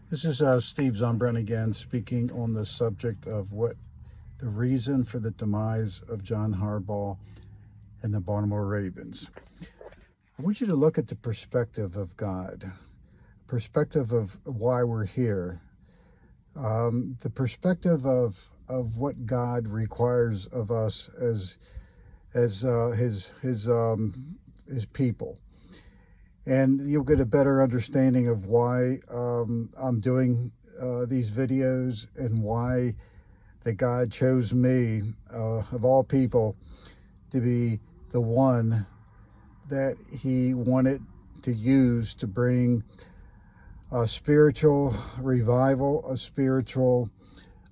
This is Steve Zumbrun again, speaking on the subject of what the reason for the demise of John Harbaugh and the Baltimore Ravens. I want you to look at the perspective of God, perspective of why we're here, the perspective of what God requires of us as his people. And you'll get a better understanding of why I'm doing these videos and why that God chose me, of all people, to be the one that he wanted to use to bring a spiritual revival, a spiritual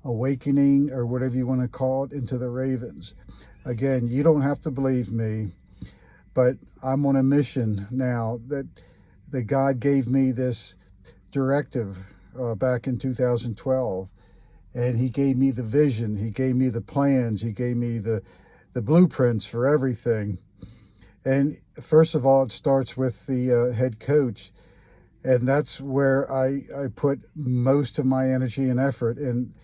awakening, or whatever you want to call it, into the Ravens. Again, you don't have to believe me, but I'm on a mission now that God gave me this directive back in 2012, and he gave me the vision, he gave me the plans, he gave me the blueprints for everything. And first of all, it starts with the head coach, and that's where I put most of my energy and effort. And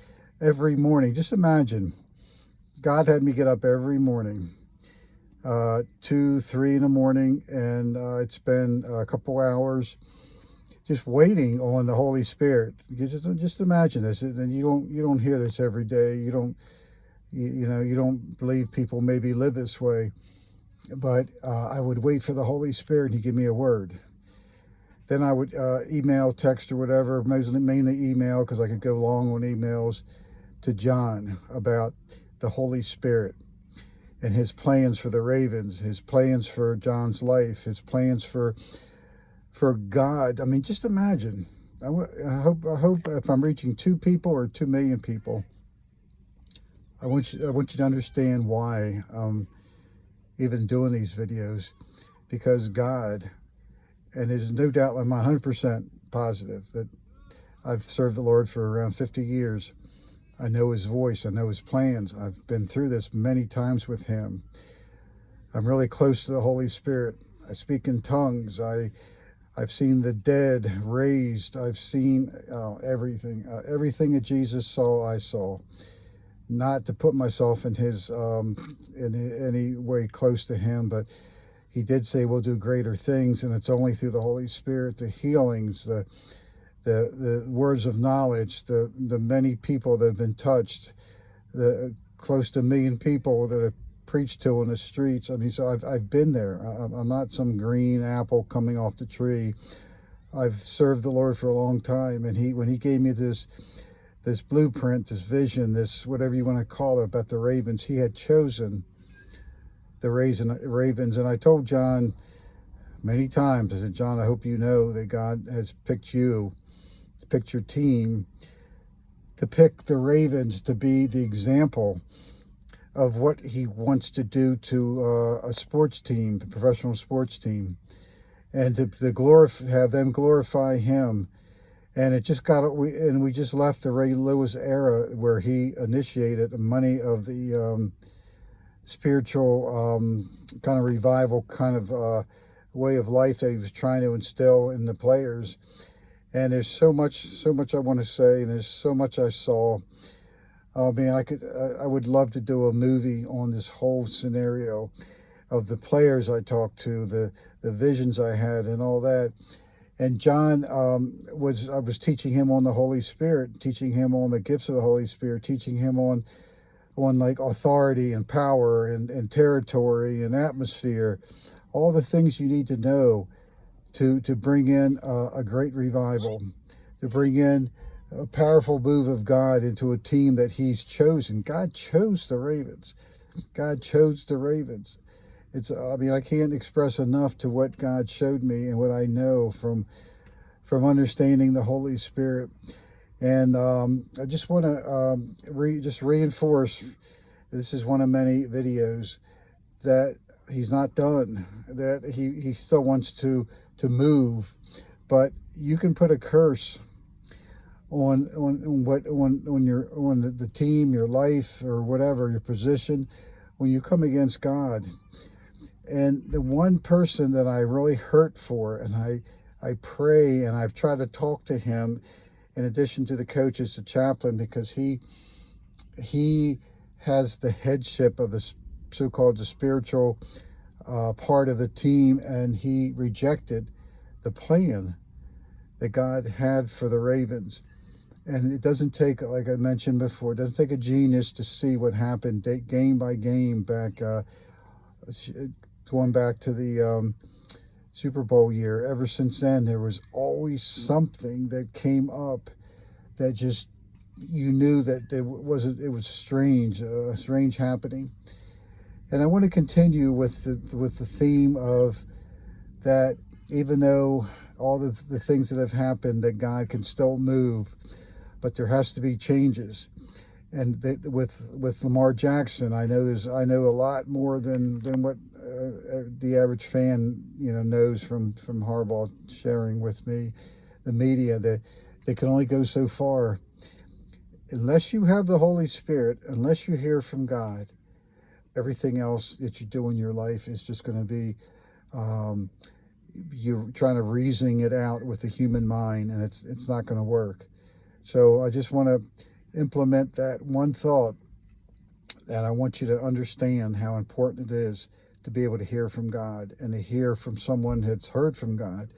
every morning, just imagine, God had me get up every morning, 2, 3 in the morning, and I'd spend a couple hours just waiting on the Holy Spirit. Just imagine this, and you don't hear this every day. You don't believe people maybe live this way, but I would wait for the Holy Spirit, and he'd give me a word. Then I would email, text, or whatever, mainly email, because I could go long on emails, to John about the Holy Spirit and his plans for the Ravens, his plans for John's life, his plans for God. I mean, just imagine. I hope if I'm reaching 2 people or 2 million people, I want you to understand why I'm even doing these videos, because God, and there's no doubt, I'm 100% positive that I've served the Lord for around 50 years. I know his voice. I know his plans. I've been through this many times with him. I'm really close to the Holy Spirit. I speak in tongues. I've seen the dead raised. I've seen everything. Everything that Jesus saw, I saw. Not to put myself in his in any way close to him, but he did say we'll do greater things, and it's only through the Holy Spirit, the healings, the words of knowledge, the many people that have been touched, the close to 1 million people that have preached to on the streets. I mean, so I've been there. I'm not some green apple coming off the tree. I've served the Lord for a long time, and when he gave me this blueprint, this vision, this whatever you want to call it, about the Ravens, he had chosen the Ravens. And I told John many times, I said, John, I hope you know that God has picked you, picked your team, to pick the Ravens to be the example of what he wants to do to a sports team, the professional sports team, and to have them glorify him. And it just we just left the Ray Lewis era, where he initiated many of the spiritual kind of revival, kind of way of life that he was trying to instill in the players. And there's so much I want to say, and there's so much I saw. Oh man, I would love to do a movie on this whole scenario of the players I talked to, the visions I had, and all that. And John I was teaching him on the Holy Spirit, teaching him on the gifts of the Holy Spirit, teaching him on like authority and power and territory and atmosphere, all the things you need to know to bring in a great revival, to bring in a powerful move of God into a team that he's chosen. God chose the Ravens. God chose the Ravens. I mean, I can't express enough to what God showed me and what I know from understanding the Holy Spirit. And I just want to just reinforce, this is one of many videos, that he's not done, that he still wants to move, but you can put a curse on the team, your life, or whatever, your position, when you come against God. And the one person that I really hurt for, and I pray, and I've tried to talk to him, in addition to the coach, is the chaplain, because he has the headship of the so-called the spiritual part of the team, and he rejected the plan that God had for the Ravens. And it doesn't take, like I mentioned before, it doesn't take a genius to see what happened game by game back, going back to the Super Bowl year. Ever since then, there was always something that came up that just, you knew that it was strange, strange happening. And I want to continue with the theme of that, even though all the things that have happened, that God can still move, but there has to be changes. And with Lamar Jackson, I know a lot more than what the average fan knows from Harbaugh sharing with me, the media, that they can only go so far. Unless you have the Holy Spirit, unless you hear from God, everything else that you do in your life is just going to be you're trying to reasoning it out with the human mind, and it's not going to work. So I just want to implement that one thought, and I want you to understand how important it is to be able to hear from God, and to hear from someone that's heard from God,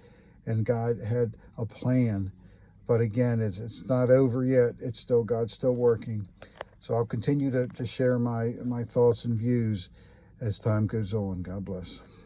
and God had a plan. But again, it's not over yet. It's still, God's still working. So I'll continue to share my thoughts and views as time goes on. God bless.